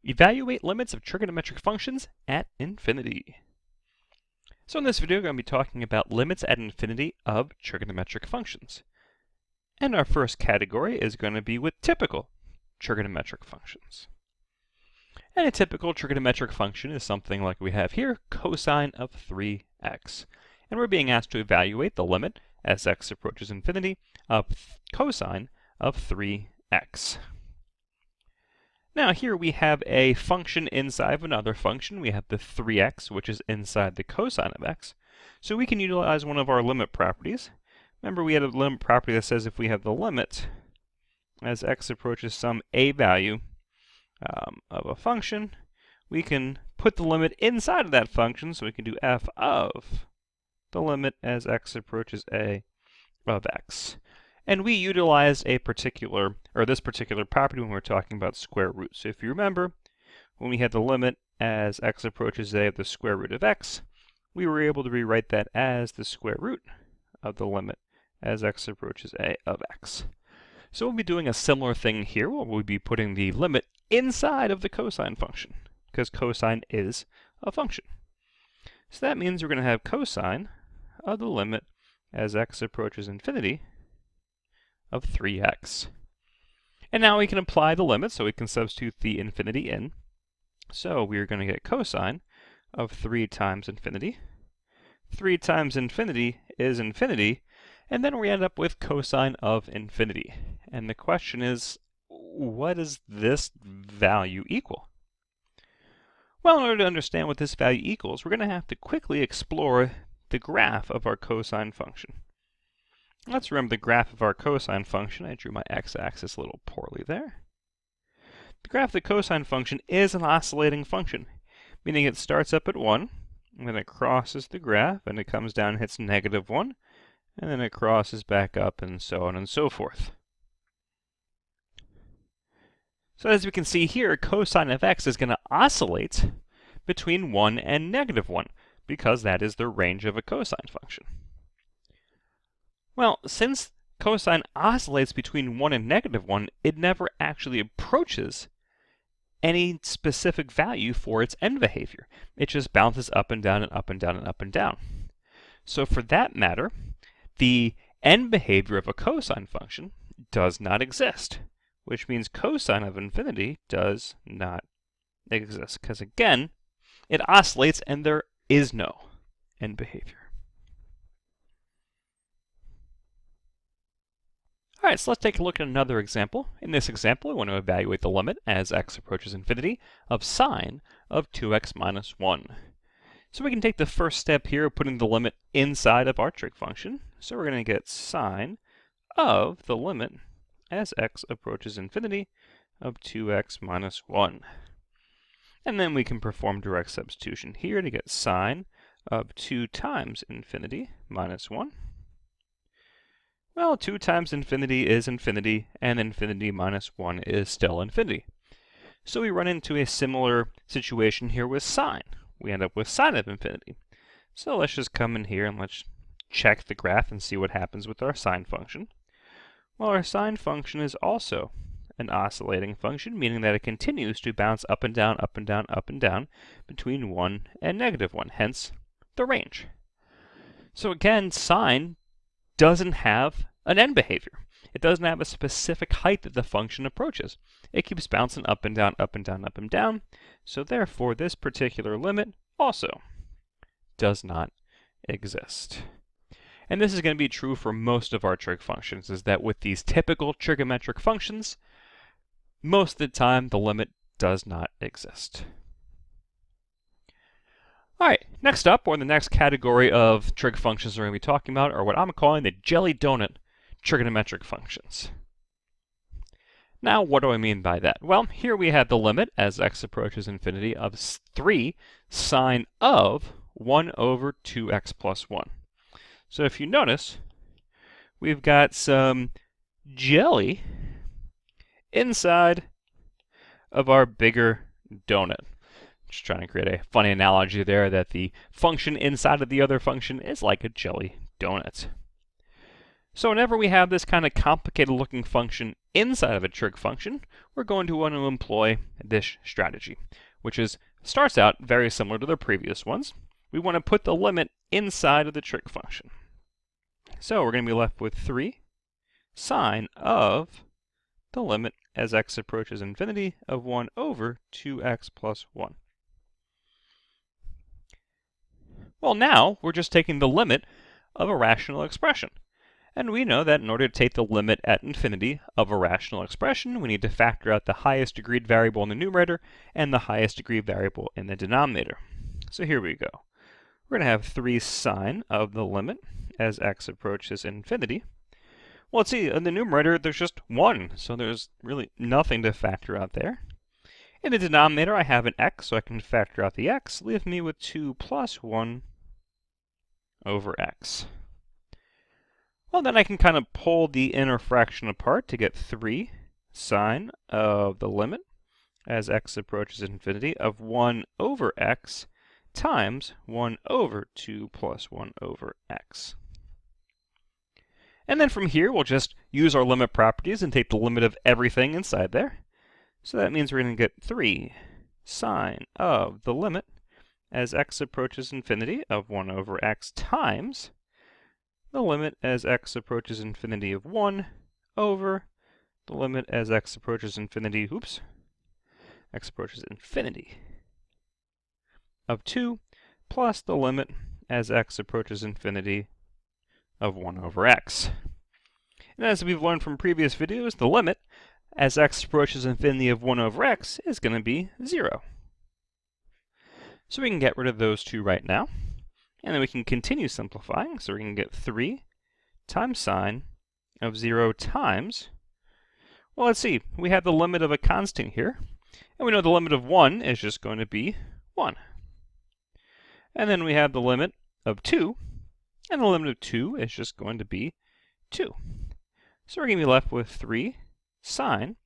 Evaluate limits of trigonometric functions at infinity. So in this video, we're going to be talking about limits at infinity of trigonometric functions. And our first category is going to be with typical trigonometric functions. And a typical trigonometric function is something like we have here, cosine of 3x. And we're being asked to evaluate the limit as x approaches infinity of cosine of 3x. Now here we have a function inside of another function. We have the 3x, which is inside the cosine of x. So we can utilize one of our limit properties. Remember, we had a limit property that says if we have the limit as x approaches some a value of a function, we can put the limit inside of that function, so we can do f of the limit as x approaches a of x. And we utilized this particular property when we were talking about square roots. So if you remember, when we had the limit as x approaches a of the square root of x, we were able to rewrite that as the square root of the limit as x approaches a of x. So we'll be doing a similar thing here, where we'll be putting the limit inside of the cosine function, because cosine is a function. So that means we're going to have cosine of the limit as x approaches infinity of 3x. And now we can apply the limit, so we can substitute the infinity in. So we're going to get cosine of 3 times infinity. 3 times infinity is infinity, and then we end up with cosine of infinity. And the question is, what does this value equal? Well, in order to understand what this value equals, we're going to have to quickly explore the graph of our cosine function. Let's remember the graph of our cosine function. I drew my x-axis a little poorly there. The graph of the cosine function is an oscillating function, meaning it starts up at 1, and then it crosses the graph, and it comes down and hits -1, and then it crosses back up, and so on and so forth. So as we can see here, cosine of x is going to oscillate between 1 and -1, because that is the range of a cosine function. Well, since cosine oscillates between 1 and -1, it never actually approaches any specific value for its end behavior. It just bounces up and down and up and down and up and down. So for that matter, the end behavior of a cosine function does not exist, which means cosine of infinity does not exist, because again, it oscillates and there is no end behavior. Alright, so let's take a look at another example. In this example, we want to evaluate the limit as x approaches infinity of sine of 2x minus 1. So we can take the first step here of putting the limit inside of our trig function. So we're going to get sine of the limit as x approaches infinity of 2x minus 1. And then we can perform direct substitution here to get sine of 2 times infinity minus 1. Well, 2 times infinity is infinity, and infinity minus 1 is still infinity. So we run into a similar situation here with sine. We end up with sine of infinity. So let's just come in here and let's check the graph and see what happens with our sine function. Well, our sine function is also an oscillating function, meaning that it continues to bounce up and down, up and down, up and down between 1 and -1, hence the range. So again, sine doesn't have an end behavior. It doesn't have a specific height that the function approaches. It keeps bouncing up and down, up and down, up and down. So therefore, this particular limit also does not exist. And this is going to be true for most of our trig functions, is that with these typical trigonometric functions, most of the time the limit does not exist. Alright, next up, or the next category of trig functions we're going to be talking about are what I'm calling the jelly donut trigonometric functions. Now, what do I mean by that? Well, here we have the limit as x approaches infinity of 3 sine of 1 over 2x plus 1. So if you notice, we've got some jelly inside of our bigger donut. Just trying to create a funny analogy there that the function inside of the other function is like a jelly donut. So whenever we have this kind of complicated looking function inside of a trig function, we're going to want to employ this strategy, which starts out very similar to the previous ones. We want to put the limit inside of the trig function. So we're going to be left with 3 sine of the limit as x approaches infinity of 1 over 2x plus 1. Well, now we're just taking the limit of a rational expression. And we know that in order to take the limit at infinity of a rational expression, we need to factor out the highest degree variable in the numerator and the highest degree variable in the denominator. So here we go. We're going to have 3 sine of the limit as x approaches infinity. Well, let's see, in the numerator there's just 1, so there's really nothing to factor out there. In the denominator I have an x, so I can factor out the x, leaving me with 2 plus 1 over x. Well, then I can kind of pull the inner fraction apart to get 3 sine of the limit as x approaches infinity of 1 over x times 1 over 2 plus 1 over x. And then from here, we'll just use our limit properties and take the limit of everything inside there. So that means we're going to get 3 sine of the limit as x approaches infinity of 1 over x times the limit as x approaches infinity of 1 over the limit as x approaches infinity, x approaches infinity of 2 plus the limit as x approaches infinity of 1 over x. And as we've learned from previous videos, the limit as x approaches infinity of 1 over x is going to be 0. So we can get rid of those two right now. And then we can continue simplifying, so we're going to get 3 times sine of 0 times, well, let's see, we have the limit of a constant here, and we know the limit of 1 is just going to be 1. And then we have the limit of 2, and the limit of 2 is just going to be 2. So we're going to be left with 3 sine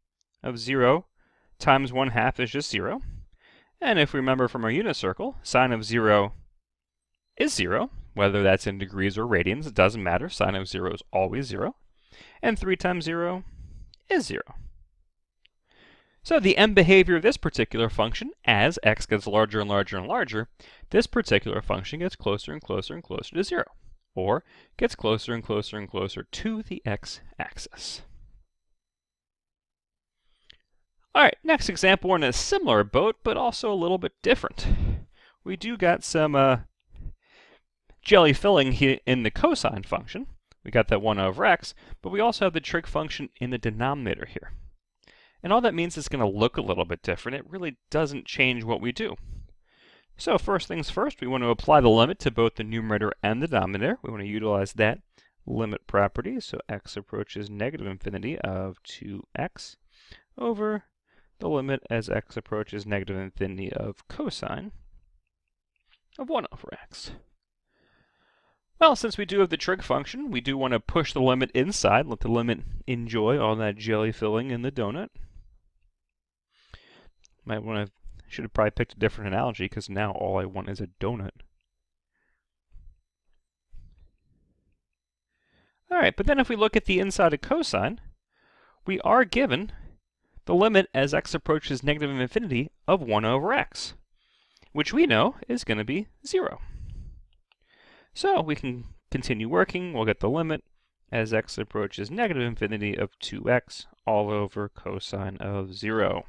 of 0 times 1/2 is just 0. And if we remember from our unit circle, sine of 0 is 0, whether that's in degrees or radians, it doesn't matter. Sine of 0 is always 0. And 3 times 0 is 0. So the end behavior of this particular function, as x gets larger and larger and larger, this particular function gets closer and closer and closer to 0, or gets closer and closer and closer to the x-axis. All right, next example, we're in a similar boat, but also a little bit different. We do got some jelly filling here in the cosine function. We got that 1 over x, but we also have the trig function in the denominator here. And all that means is going to look a little bit different. It really doesn't change what we do. So first things first, we want to apply the limit to both the numerator and the denominator. We want to utilize that limit property. So x approaches negative infinity of 2x over the limit as x approaches negative infinity of cosine of 1 over x. Well, since we do have the trig function, we do want to push the limit inside, let the limit enjoy all that jelly filling in the donut. Should have probably picked a different analogy, because now all I want is a donut. Alright, but then if we look at the inside of cosine, we are given the limit as x approaches negative infinity of 1 over x, which we know is going to be 0. So we can continue working. We'll get the limit as x approaches negative infinity of 2x all over cosine of 0.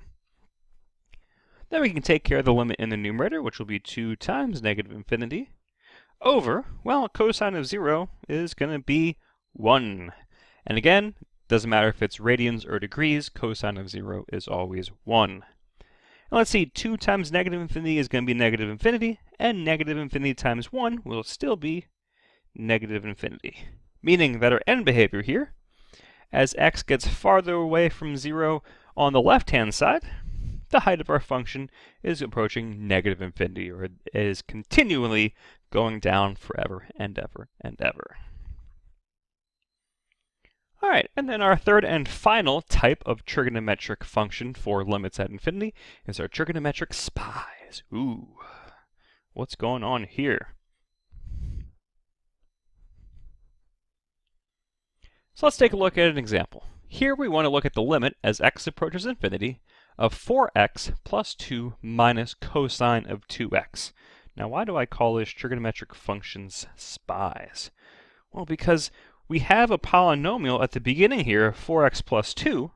Then we can take care of the limit in the numerator, which will be 2 times negative infinity over, well, cosine of 0 is going to be 1. And again, doesn't matter if it's radians or degrees, cosine of 0 is always 1. And let's see, 2 times negative infinity is going to be negative infinity, and negative infinity times 1 will still be negative infinity. Meaning that our end behavior here, as x gets farther away from 0 on the left-hand side, the height of our function is approaching negative infinity, or it is continually going down forever and ever and ever. All right, and then our third and final type of trigonometric function for limits at infinity is our trigonometric spies. Ooh, what's going on here? So let's take a look at an example. Here we want to look at the limit as x approaches infinity of 4x plus 2 minus cosine of 2x. Now why do I call this trigonometric functions spies? Well, because we have a polynomial at the beginning here of 4x plus 2,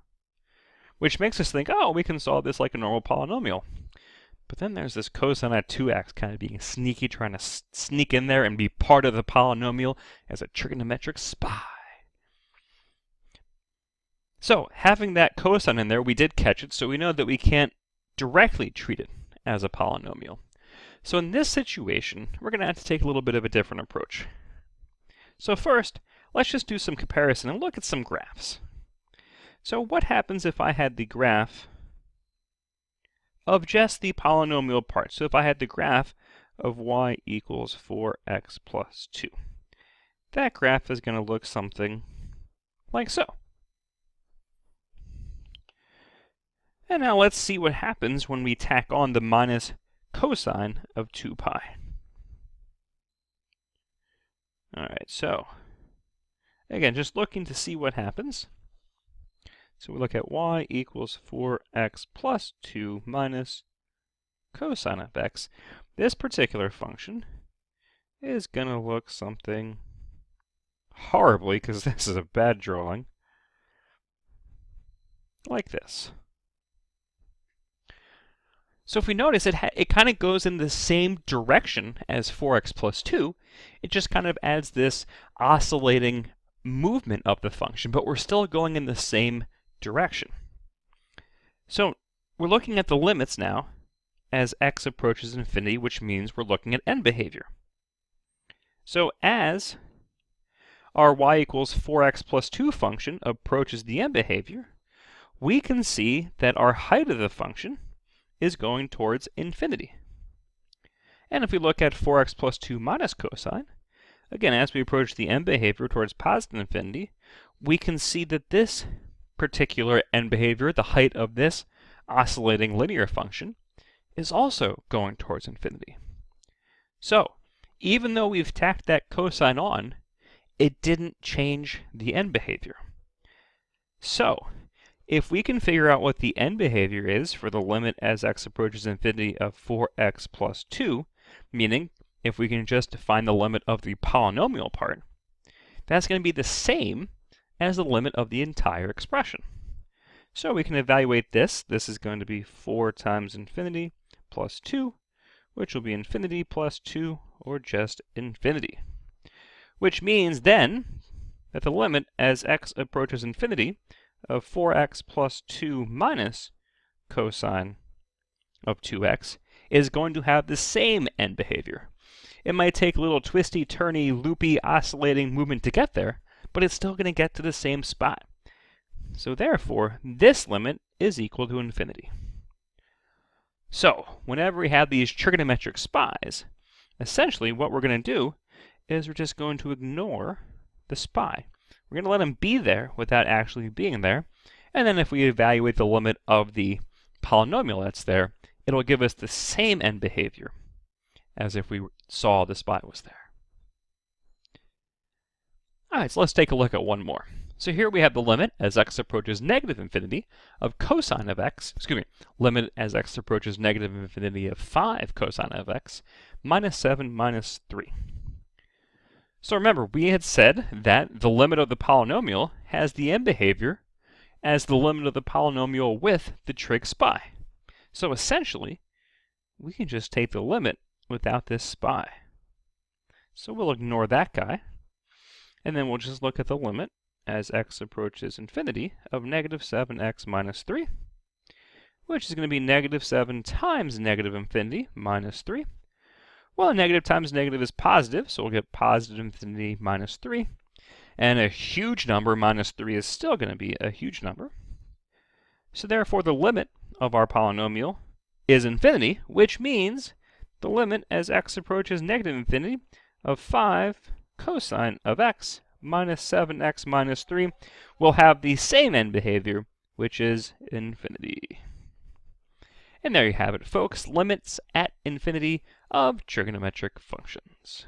which makes us think, oh, we can solve this like a normal polynomial. But then there's this cosine of 2x kind of being sneaky, trying to sneak in there and be part of the polynomial as a trigonometric spy. So having that cosine in there, we did catch it, so we know that we can't directly treat it as a polynomial. So in this situation, we're going to have to take a little bit of a different approach. So first, let's just do some comparison and look at some graphs. So what happens if I had the graph of just the polynomial part? So if I had the graph of y equals 4x plus 2. That graph is going to look something like so. And now let's see what happens when we tack on the minus cosine of 2 pi. Alright, so again, just looking to see what happens. So we look at y equals 4x plus 2 minus cosine of x. This particular function is going to look something horribly, because this is a bad drawing, like this. So if we notice, it kind of goes in the same direction as 4x plus 2. It just kind of adds this oscillating movement of the function, but we're still going in the same direction. So we're looking at the limits now as x approaches infinity, which means we're looking at end behavior. So as our y equals 4x plus 2 function approaches the end behavior, we can see that our height of the function is going towards infinity. And if we look at 4x plus 2 minus cosine, again, as we approach the end behavior towards positive infinity, we can see that this particular end behavior, the height of this oscillating linear function, is also going towards infinity. So, even though we've tacked that cosine on, it didn't change the end behavior. So, if we can figure out what the end behavior is for the limit as x approaches infinity of 4x plus 2, meaning if we can just define the limit of the polynomial part, that's going to be the same as the limit of the entire expression. So we can evaluate this. This is going to be 4 times infinity plus 2, which will be infinity plus 2, or just infinity. Which means then that the limit as x approaches infinity of 4x plus 2 minus cosine of 2x is going to have the same end behavior. It might take a little twisty, turny, loopy, oscillating movement to get there, but it's still going to get to the same spot. So therefore, this limit is equal to infinity. So, whenever we have these trigonometric spies, essentially what we're going to do is we're just going to ignore the spy. We're going to let him be there without actually being there, and then if we evaluate the limit of the polynomial that's there, it'll give us the same end behavior as if we saw the spy was there. Alright, so let's take a look at one more. So here we have the limit as x approaches negative infinity of cosine of x, limit as x approaches negative infinity of 5 cosine of x minus 7 minus 3. So remember, we had said that the limit of the polynomial has the end behavior as the limit of the polynomial with the trig spy. So essentially, we can just take the limit without this spy. So we'll ignore that guy, and then we'll just look at the limit as x approaches infinity of negative 7x minus 3, which is going to be negative 7 times negative infinity minus 3. Well, negative times negative is positive, so we'll get positive infinity minus 3. And a huge number minus 3 is still going to be a huge number. So therefore, the limit of our polynomial is infinity, which means the limit as x approaches negative infinity of 5 cosine of x minus 7x minus 3 will have the same end behavior, which is infinity. And there you have it, folks, limits at infinity of trigonometric functions.